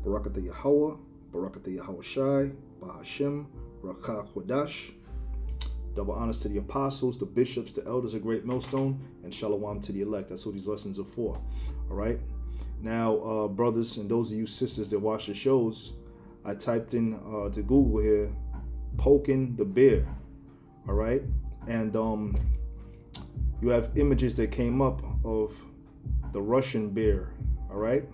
Barakatah Yahweh, Barakatah Yahweh Shai, Bahashem, Rakah Chodash. Double honors to the apostles, the bishops, the elders of Great Millstone, and shalom to the elect. That's what these lessons are for. All right. Now, brothers, and those of you sisters that watch the shows, I typed in to Google here, poking the bear. All right. And you have images that came up of the Russian bear. All right.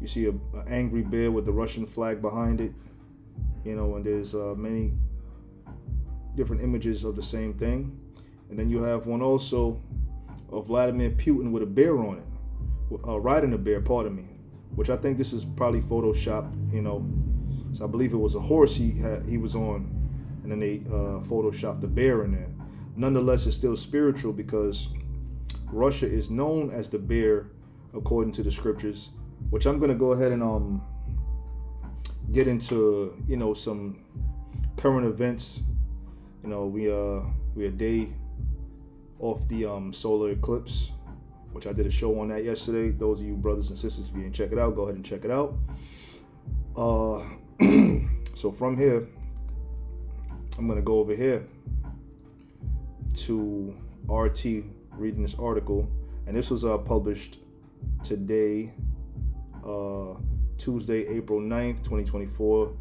You see an angry bear with the Russian flag behind it. You know, and there's many different images of the same thing. And then you have one also of Vladimir Putin with a bear on it, riding a bear, pardon me, which I think this is probably photoshopped, you know. So I believe it was a horse he was on, and then they photoshopped the bear in there. Nonetheless, it's still spiritual because Russia is known as the bear according to the scriptures, which I'm going to go ahead and get into, you know, some current events. You know, we a day off the solar eclipse, which I did a show on that yesterday. Those of you brothers and sisters, if you didn't check it out, go ahead and check it out. So from here, I'm gonna go over here to RT, reading this article, and this was published today, Tuesday, April 9th, 2024,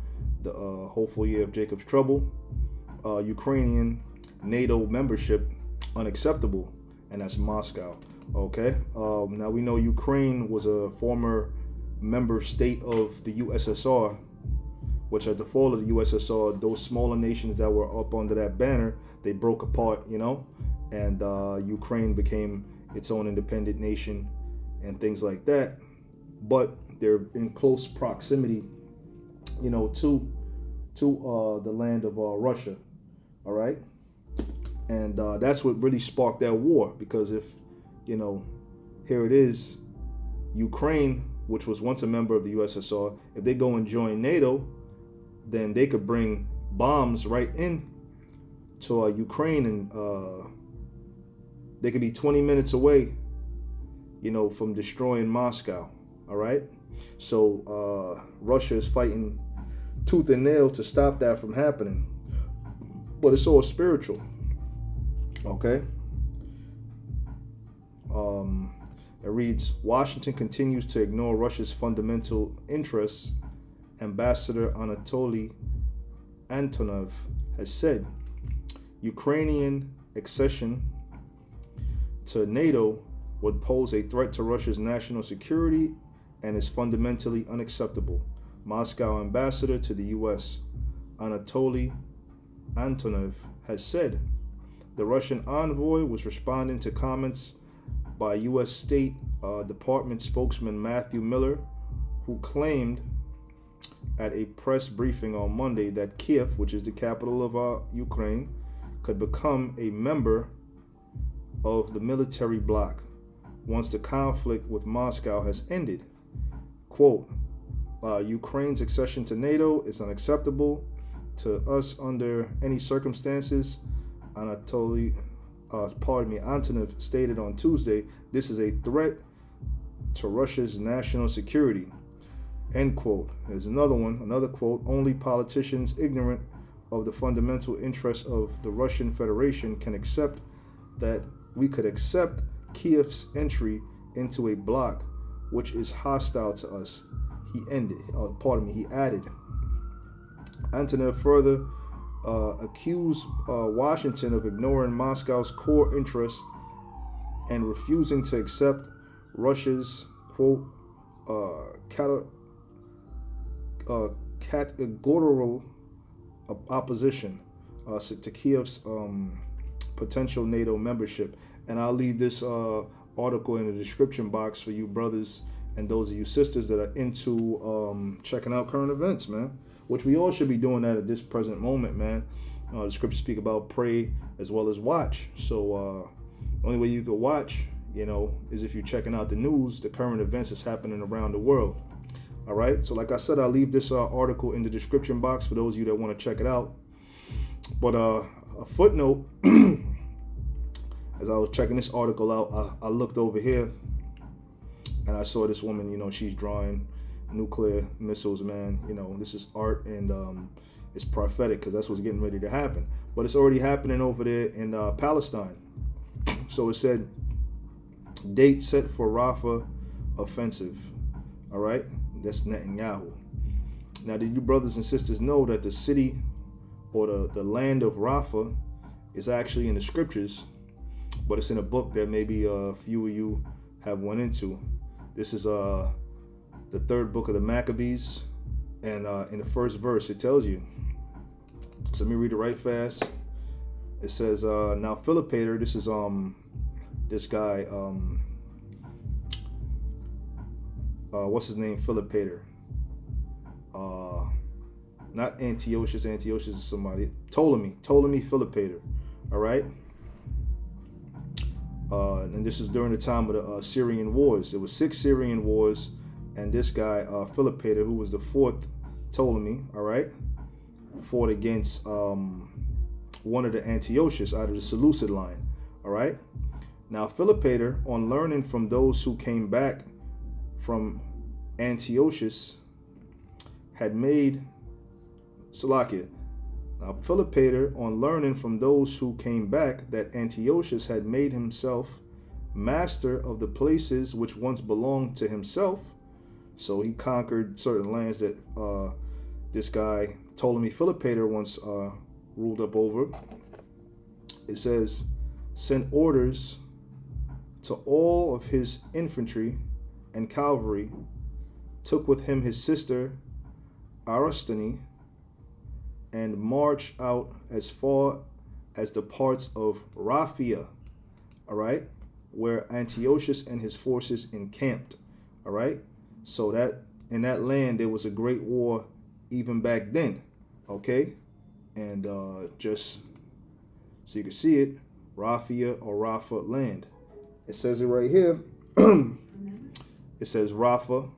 the hopeful year of Jacob's trouble. Ukrainian NATO membership unacceptable, and that's Moscow. Okay. Now we know Ukraine was a former member state of the USSR, which at the fall of the USSR, those smaller nations that were up under that banner, they broke apart, you know, and Ukraine became its own independent nation and things like that. But they're in close proximity, you know, to the land of Russia. All right. And that's what really sparked that war, because if, you know, here it is, Ukraine, which was once a member of the USSR, if they go and join NATO, then they could bring bombs right in to Ukraine, and they could be 20 minutes away, you know, from destroying Moscow. All right. So Russia is fighting tooth and nail to stop that from happening. But it's all spiritual. Okay. It reads, Washington continues to ignore Russia's fundamental interests. Ambassador Anatoly Antonov has said Ukrainian accession to NATO would pose a threat to Russia's national security and is fundamentally unacceptable. Moscow ambassador to the U.S. Anatoly Antonov has said the Russian envoy was responding to comments by U.S. State Department spokesman Matthew Miller, who claimed at a press briefing on Monday that Kiev, which is the capital of Ukraine, could become a member of the military bloc once the conflict with Moscow has ended. Quote, Ukraine's accession to NATO is unacceptable to us under any circumstances. Antonov stated on Tuesday, this is a threat to Russia's national security. End quote. There's another quote, only politicians ignorant of the fundamental interests of the Russian Federation can accept that we could accept Kiev's entry into a bloc which is hostile to us. He added. Antonov further accused Washington of ignoring Moscow's core interests and refusing to accept Russia's, quote, categorical opposition to Kiev's potential NATO membership. And I'll leave this article in the description box for you brothers and those of you sisters that are into checking out current events, man, which we all should be doing that at this present moment, man. The scriptures speak about pray as well as watch. So the only way you could watch, you know, is if you're checking out the news, the current events that's happening around the world. All right. So like I said, I'll leave this article in the description box for those of you that want to check it out. But a footnote, as I was checking this article out, I looked over here and I saw this woman, you know, she's drawing nuclear missiles, man. You know, this is art, and it's prophetic because that's what's getting ready to happen. But it's already happening over there in Palestine. So it said, date set for Rafah offensive. All right, that's Netanyahu. Now, do you brothers and sisters know that the city or the land of Rafah is actually in the scriptures, but it's in a book that maybe a few of you have went into. This is the third book of the Maccabees, and in the first verse it tells you. So let me read it right fast. It says, now Philopator, this is this guy, what's his name? Philopator. Not Antiochus. Antiochus is somebody. Ptolemy Philopator. All right. And this is during the time of the Syrian wars. There was 6 Syrian wars, and this guy Philopator, who was the 4th Ptolemy, all right, fought against one of the Antiochus out of the Seleucid line. All right. Now Philopator, on learning from those who came back from Antiochus, had made Salakia. Now Philopator, on learning from those who came back that Antiochus had made himself master of the places which once belonged to himself, so he conquered certain lands that this guy Ptolemy Philopator once ruled up over. It says, sent orders to all of his infantry and cavalry, took with him his sister Aristone, and marched out as far as the parts of Raphia, all right, where Antiochus and his forces encamped, all right. So that in that land there was a great war even back then, okay. And just so you can see it, Raphia or Rapha land. It says it right here. It says Raphia,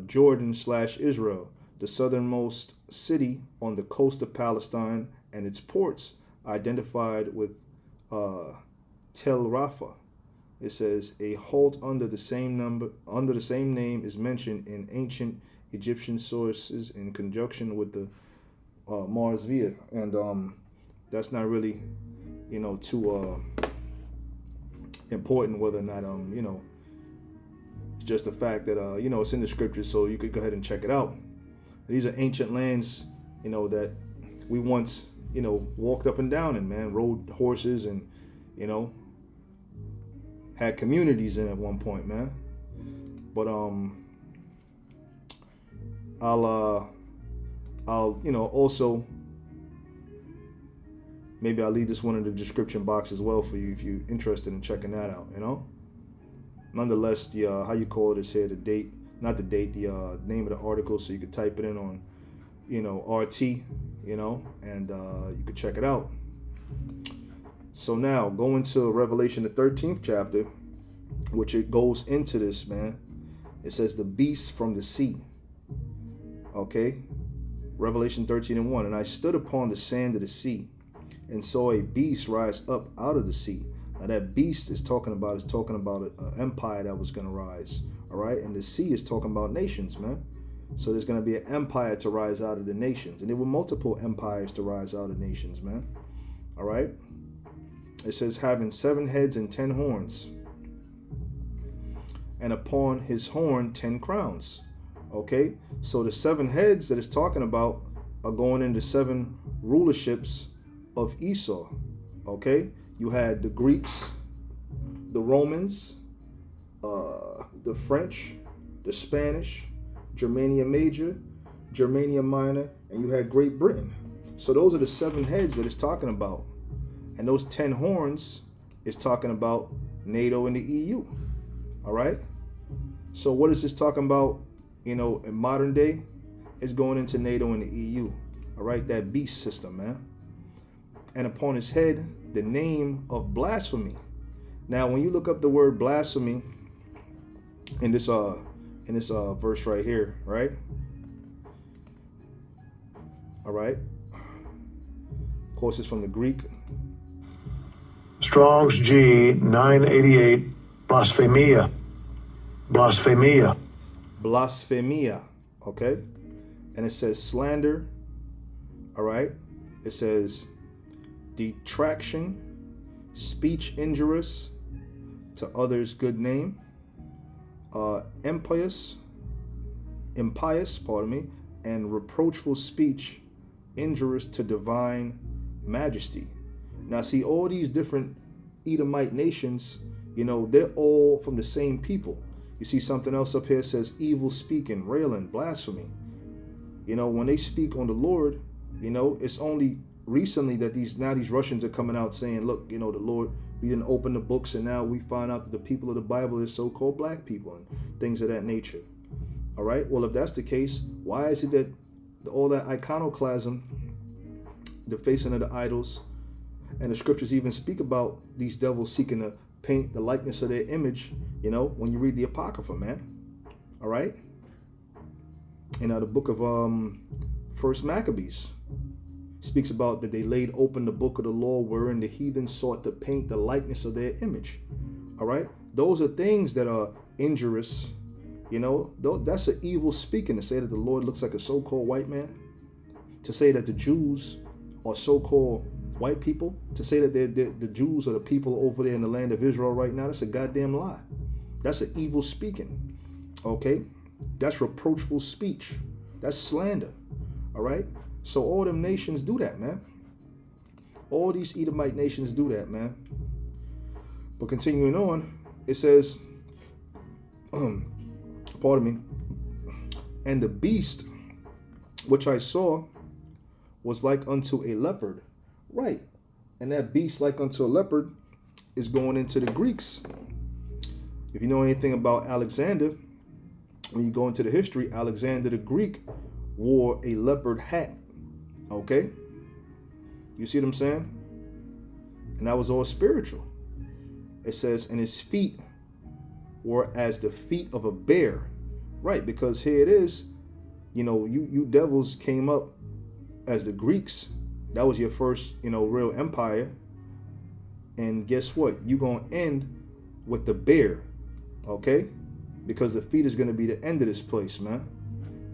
Jordan/Israel, the southernmost city on the coast of Palestine, and its ports identified with Tel Rafah. It says a halt under the same name is mentioned in ancient Egyptian sources in conjunction with the Mars Via, and that's not really, too important whether or not just the fact that it's in the scriptures, so you could go ahead and check it out. These are ancient lands, that we once, walked up and down in, man, rode horses and, had communities in at one point, man. But I'll also maybe I'll leave this one in the description box as well for you if you're interested in checking that out, Nonetheless, the how you call it is here, the name of the article, so you could type it in on, RT, and you could check it out. So now, going to Revelation, the 13th chapter, which it goes into this, man. It says the beast from the sea. Okay? Revelation 13:1. And I stood upon the sand of the sea and saw a beast rise up out of the sea. Now that beast is talking about an empire that was going to rise. All right? And the sea is talking about nations, man. So there's going to be an empire to rise out of the nations. And there were multiple empires to rise out of nations, man. All right? It says, having 7 heads and 10 horns, and upon his horn 10 crowns. Okay? So the 7 heads that it's talking about are going into 7 rulerships of Esau. Okay? You had the Greeks, the Romans, the French, the Spanish, Germania Major, Germania Minor, and you had Great Britain. So those are the 7 heads that it's talking about. And those 10 horns is talking about NATO and the EU. All right? So what is this talking about, in modern day? It's going into NATO and the EU. All right? That beast system, man. And upon his head, the name of blasphemy. Now, when you look up the word blasphemy in this verse right here, right? All right. Of course, it's from the Greek. Strong's G 988, blasphemia. Blasphemia. blasphemia, okay? And it says slander, all right? It says detraction, speech injurious to others' good name, impious, and reproachful speech injurious to divine majesty. Now, see, all these different Edomite nations, they're all from the same people. You see something else up here says evil speaking, railing, blasphemy. When they speak on the Lord, it's only recently that these Russians are coming out saying, look, the Lord, we didn't open the books, and now we find out that the people of the Bible is so-called black people and things of that nature. All right. Well, if that's the case, why is it that all that iconoclasm, the facing of the idols, and the scriptures even speak about these devils seeking to paint the likeness of their image, when you read the Apocrypha, man. All right. The book of First Maccabees speaks about that they laid open the book of the law wherein the heathen sought to paint the likeness of their image. All right. Those are things that are injurious. That's an evil speaking to say that the Lord looks like a so-called white man, to say that the Jews are so-called white people, to say that the Jews are the people over there in the land of Israel right now. That's a goddamn lie. That's an evil speaking. Okay. That's reproachful speech. That's slander. All right. So all them nations do that, man. All these Edomite nations do that, man. But continuing on, it says, pardon me, and the beast which I saw was like unto a leopard. Right. And that beast like unto a leopard is going into the Greeks. If you know anything about Alexander, when you go into the history, Alexander the Greek wore a leopard hat. Okay? You see what I'm saying? And that was all spiritual. It says, and his feet were as the feet of a bear. Right, because here it is, you devils came up as the Greeks. That was your first, real empire. And guess what? You're going to end with the bear. Okay? Because the feet is going to be the end of this place, man.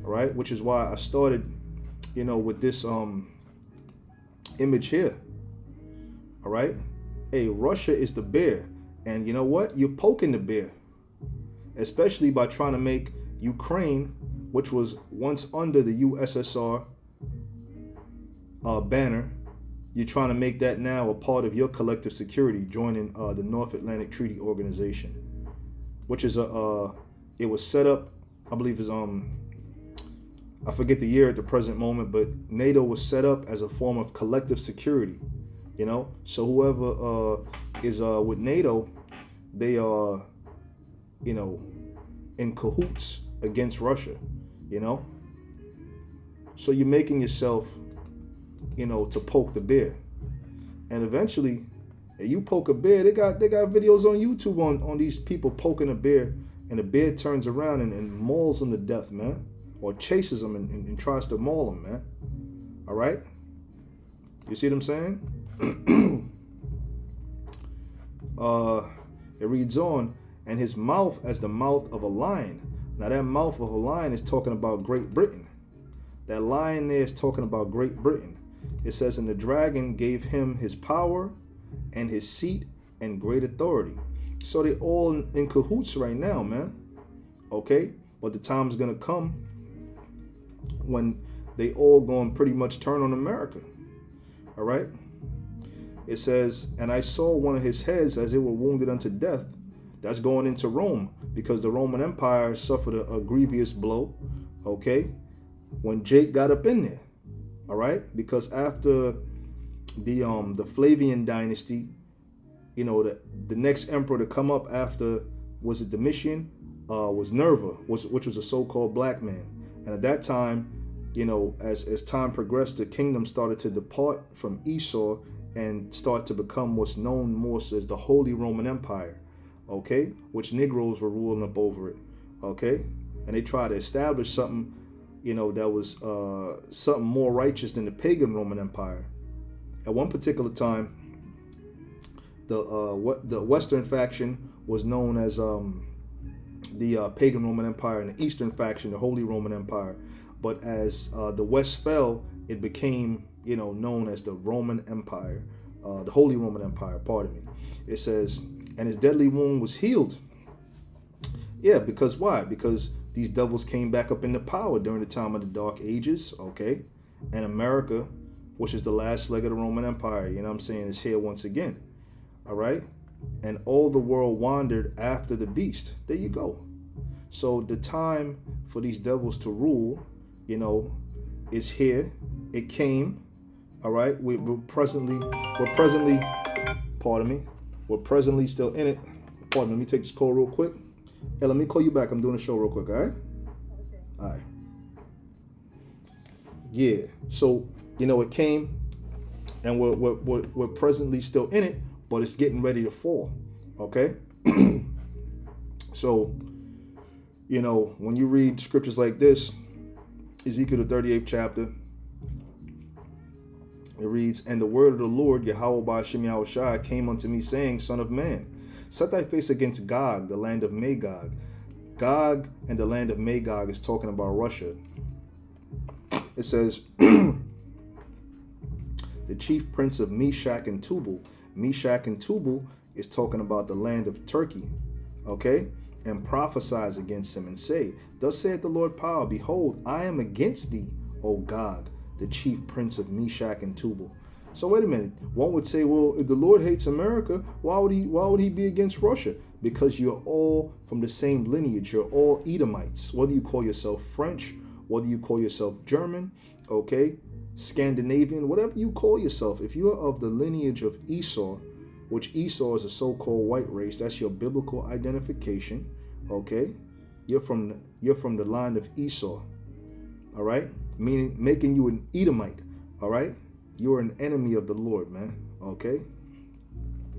All right? Which is why I started, with this image here. All right? Hey, Russia is the bear. And you know what? You're poking the bear. Especially by trying to make Ukraine, which was once under the USSR banner, you're trying to make that now a part of your collective security, joining the North Atlantic Treaty Organization, which is it was set up, I believe is I forget the year at the present moment, but NATO was set up as a form of collective security, So whoever is with NATO, they are, in cahoots against Russia, So you're making yourself, to poke the bear. And eventually, you poke a bear, they got videos on YouTube on these people poking a bear, and the bear turns around and mauls them to death, man. Or chases them and tries to maul them, man. All right? You see what I'm saying? It reads on, and his mouth as the mouth of a lion. Now that mouth of a lion is talking about Great Britain. That lion there is talking about Great Britain. It says, and the dragon gave him his power and his seat and great authority. So they all in cahoots right now, man. Okay? But the time's going to come when they all going to pretty much turn on America. All right? It says, and I saw one of his heads as it were wounded unto death. That's going into Rome, because the Roman Empire suffered a grievous blow, okay, when Jake got up in there, all right? Because after the Flavian dynasty, the next emperor to come up after, was it Domitian? Was Nerva, which was a so-called black man. And at that time, as time progressed, the kingdom started to depart from Esau and start to become what's known more as the Holy Roman Empire, okay? Which Negroes were ruling up over it, okay? And they tried to establish something, that was something more righteous than the pagan Roman Empire. At one particular time, the Western faction was known as the pagan Roman Empire, and the Eastern faction, the Holy Roman Empire. But as the West fell, it became, known as the Roman Empire, the Holy Roman Empire, pardon me. It says, and his deadly wound was healed. Yeah, because why? Because these devils came back up into power during the time of the Dark Ages, okay? And America, which is the last leg of the Roman Empire, is here once again, all right? And all the world wandered after the beast. There you go. So the time for these devils to rule, is here. It came, all right? We're presently, pardon me, we're presently still in it. Pardon me, let me take this call real quick. Hey, let me call you back. I'm doing a show real quick, all right? Okay. All right. Yeah, so, it came, and we're presently still in it, but it's getting ready to fall, okay? So, when you read scriptures like this, Ezekiel the 38th chapter, it reads, and the word of the Lord, Yahweh Ba'ashem Yahushai, came unto me, saying, Son of man, set thy face against Gog, the land of Magog. Gog and the land of Magog is talking about Russia. It says, the chief prince of Meshach and Tubal. Meshach and Tubal is talking about the land of Turkey, okay? And prophesies against him and say, thus saith the Lord power, behold, I am against thee, O Gog, the chief prince of Meshach and Tubal. So wait a minute. One would say, well, if the Lord hates America, why would he be against Russia? Because you're all from the same lineage. You're all Edomites. Whether you call yourself French, whether you call yourself German, okay, Scandinavian, whatever you call yourself, if you are of the lineage of Esau, which Esau is a so-called white race, that's your biblical identification, okay? You're from the line of Esau, all right? Meaning making you an Edomite, all right? You're an enemy of the Lord, man, okay?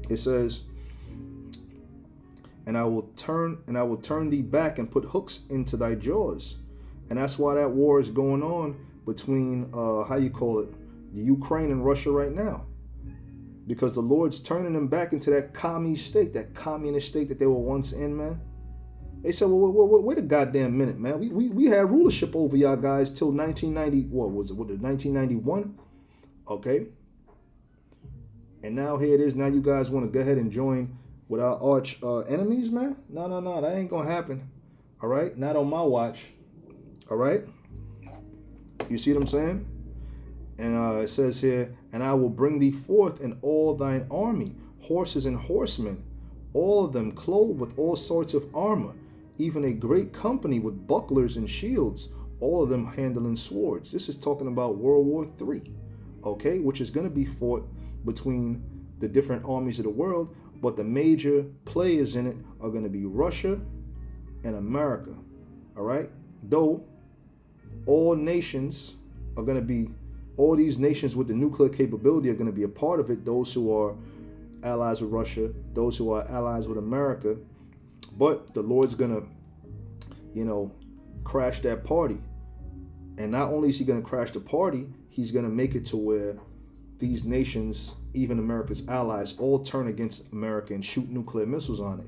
It says, and I will turn thee back and put hooks into thy jaws. And that's why that war is going on between, the Ukraine and Russia right now. Because the Lord's turning them back into that communist state that they were once in, man. They said, well, wait a goddamn minute, man. We had rulership over y'all guys till 1990, 1991? Okay. And now here it is. Now you guys want to go ahead and join with our arch enemies, man? No. That ain't going to happen. All right. Not on my watch. All right. You see what I'm saying? And it says here, and I will bring thee forth in all thine army, horses and horsemen, all of them clothed with all sorts of armor, even a great company with bucklers and shields, all of them handling swords. This is talking about World War III, okay, which is going to be fought between the different armies of the world, but the major players in it are going to be Russia and America, all right? Though all nations are going to be, all these nations with the nuclear capability are going to be a part of it, those who are allies with Russia, those who are allies with America, but the Lord's going to, crash that party. And not only is he going to crash the party, he's going to make it to where these nations, even America's allies, all turn against America and shoot nuclear missiles on it.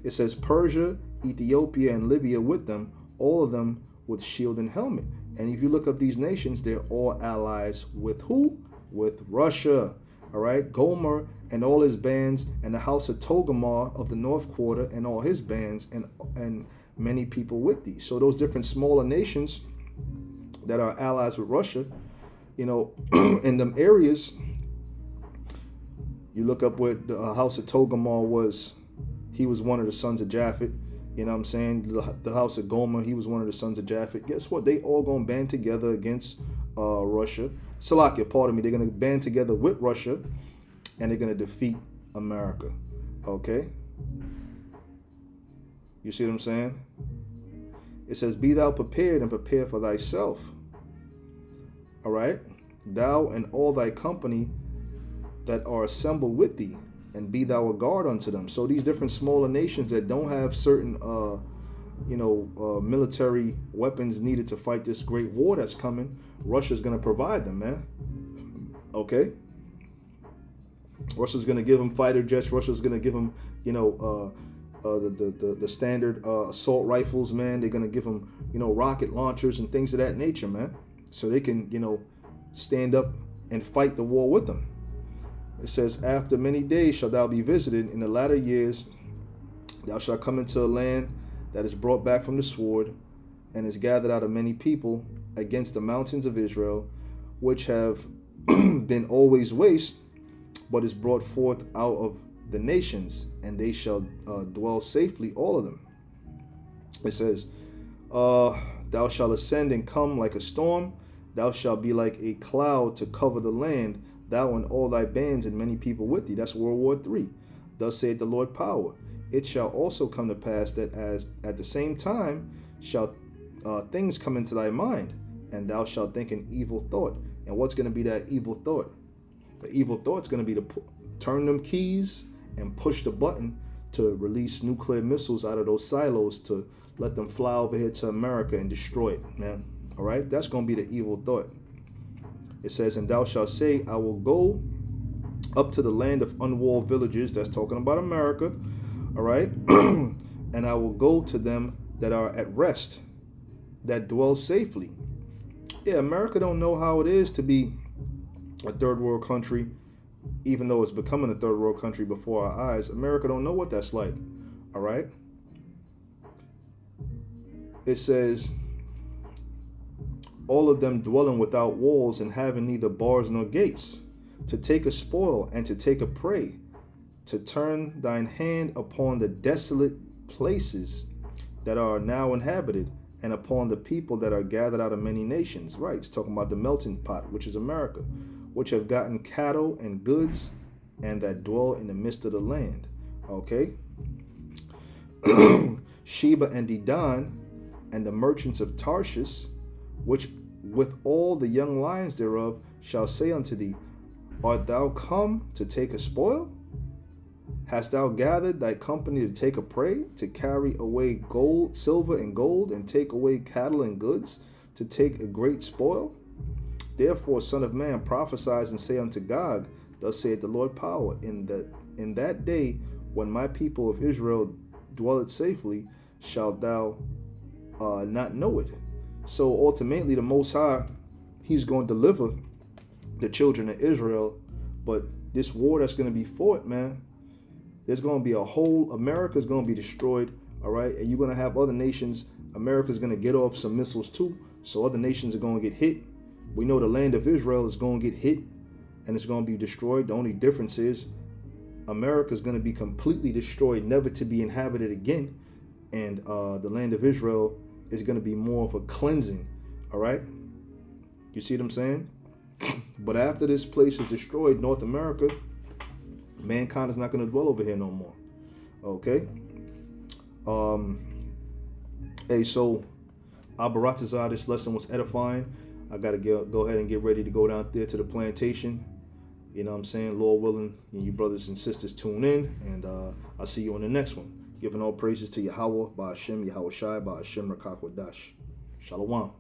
It says Persia, Ethiopia, and Libya with them, all of them with shield and helmet. And if you look up these nations, they're all allies with who? With Russia. All right, Gomer and all his bands, and the house of Togarmah of the North Quarter and all his bands, and many people with these. So those different smaller nations that are allies with Russia, in them areas, you look up where the house of Togarmah was. He was one of the sons of Japhet. You know what I'm saying? The house of Gomer, he was one of the sons of Japhet. Guess what? They all gonna band together against Russia. Salakia, pardon me. They're gonna band together with Russia, and they're gonna defeat America. Okay? You see what I'm saying? It says, be thou prepared and prepare for thyself. All right? Thou and all thy company that are assembled with thee, and be thou a guard unto them. So these different smaller nations that don't have certain, military weapons needed to fight this great war that's coming, Russia's going to provide them, man. Okay? Russia's going to give them fighter jets. Russia's going to give them, the standard assault rifles, man. They're gonna give them, rocket launchers and things of that nature, man, so they can, stand up and fight the war with them. It says, after many days shalt thou be visited. In the latter years thou shalt come into a land that is brought back from the sword, and is gathered out of many people against the mountains of Israel, which have been always waste, but is brought forth out of the nations, and they shall dwell safely, all of them. It says, thou shalt ascend and come like a storm, thou shalt be like a cloud to cover the land, thou and all thy bands and many people with thee. That's World War III. Thus saith the Lord power. It shall also come to pass that as at the same time shall things come into thy mind, and thou shalt think an evil thought. And what's going to be that evil thought? The evil thought's going to be to turn them keys and push the button to release nuclear missiles out of those silos to let them fly over here to America and destroy it, man. All right, that's going to be the evil thought. It says, and thou shalt say, I will go up to the land of unwalled villages. That's talking about America. All right. And I will go to them that are at rest, that dwell safely. Yeah, America don't know how it is to be a third world country, even though it's becoming a third world country before our eyes. America don't know what that's like. All right. It says, all of them dwelling without walls and having neither bars nor gates, to take a spoil and to take a prey, to turn thine hand upon the desolate places that are now inhabited, and upon the people that are gathered out of many nations. Right, it's talking about the melting pot, which is America, which have gotten cattle and goods, and that dwell in the midst of the land. Okay. Sheba and Dedan, and the merchants of Tarshish, which with all the young lions thereof, shall say unto thee, art thou come to take a spoil? Hast thou gathered thy company to take a prey, to carry away gold, silver and gold, and take away cattle and goods, to take a great spoil? Therefore, Son of man, prophesy and say unto Gog, thus saith the Lord power, in that day when my people of Israel dwelleth safely, shalt thou not know it. So ultimately, the Most High, he's going to deliver the children of Israel. But this war that's going to be fought, man, there's going to be America's going to be destroyed, all right? And you're going to have other nations. America's going to get off some missiles too. So other nations are going to get hit. We know the land of Israel is going to get hit and it's going to be destroyed. The only difference is America's going to be completely destroyed, never to be inhabited again. And the land of Israel is going to be more of a cleansing, all right? You see what I'm saying? But after this place is destroyed, North America, mankind is not going to dwell over here no more. Okay? Hey, so Abaratazar, this lesson was edifying. I got to go ahead and get ready to go down there to the plantation. You know what I'm saying? Lord willing, and you brothers and sisters tune in, and I'll see you on the next one. Giving all praises to Yahweh, Ba'ashem, Yahweh Shai, Ba'ashem, Rakak Wadash. Shalom.